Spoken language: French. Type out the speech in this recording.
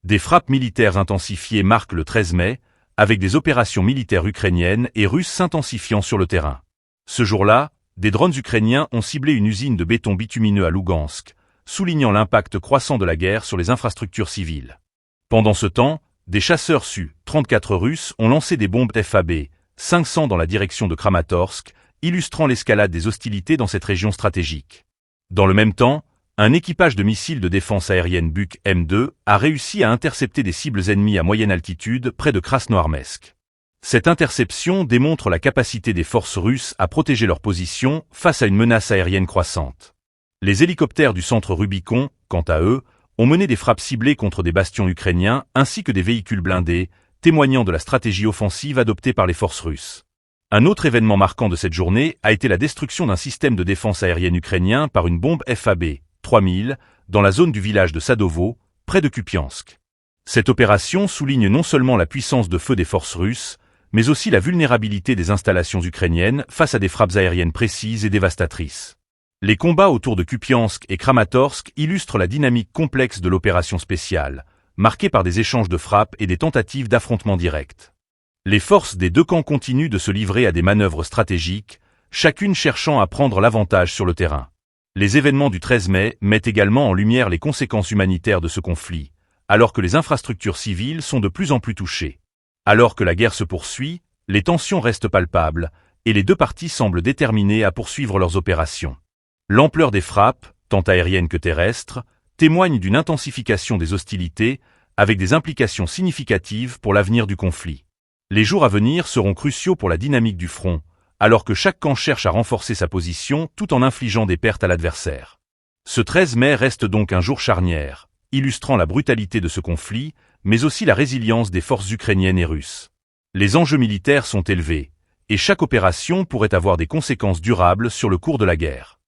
Des frappes militaires intensifiées marquent le 13 mai, avec des opérations militaires ukrainiennes et russes s'intensifiant sur le terrain. Ce jour-là, des drones ukrainiens ont ciblé une usine de béton bitumineux à Lougansk, soulignant l'impact croissant de la guerre sur les infrastructures civiles. Pendant ce temps, des chasseurs Su-34 russes ont lancé des bombes FAB-500 dans la direction de Kramatorsk, illustrant l'escalade des hostilités dans cette région stratégique. Dans le même temps, un équipage de missiles de défense aérienne Buk M2 a réussi à intercepter des cibles ennemies à moyenne altitude près de Krasnoarmeysk. Cette interception démontre la capacité des forces russes à protéger leur position face à une menace aérienne croissante. Les hélicoptères du centre Rubicon, quant à eux, ont mené des frappes ciblées contre des bastions ukrainiens ainsi que des véhicules blindés, témoignant de la stratégie offensive adoptée par les forces russes. Un autre événement marquant de cette journée a été la destruction d'un système de défense aérienne ukrainien par une bombe FAB-3000 dans la zone du village de Sadovo, près de Kupiansk. Cette opération souligne non seulement la puissance de feu des forces russes, mais aussi la vulnérabilité des installations ukrainiennes face à des frappes aériennes précises et dévastatrices. Les combats autour de Kupiansk et Kramatorsk illustrent la dynamique complexe de l'opération spéciale, marquée par des échanges de frappes et des tentatives d'affrontement direct. Les forces des deux camps continuent de se livrer à des manœuvres stratégiques, chacune cherchant à prendre l'avantage sur le terrain. Les événements du 13 mai mettent également en lumière les conséquences humanitaires de ce conflit, alors que les infrastructures civiles sont de plus en plus touchées. Alors que la guerre se poursuit, les tensions restent palpables, et les deux parties semblent déterminées à poursuivre leurs opérations. L'ampleur des frappes, tant aériennes que terrestres, témoigne d'une intensification des hostilités, avec des implications significatives pour l'avenir du conflit. Les jours à venir seront cruciaux pour la dynamique du front, alors que chaque camp cherche à renforcer sa position tout en infligeant des pertes à l'adversaire. Ce 13 mai reste donc un jour charnière, illustrant la brutalité de ce conflit, mais aussi la résilience des forces ukrainiennes et russes. Les enjeux militaires sont élevés, et chaque opération pourrait avoir des conséquences durables sur le cours de la guerre.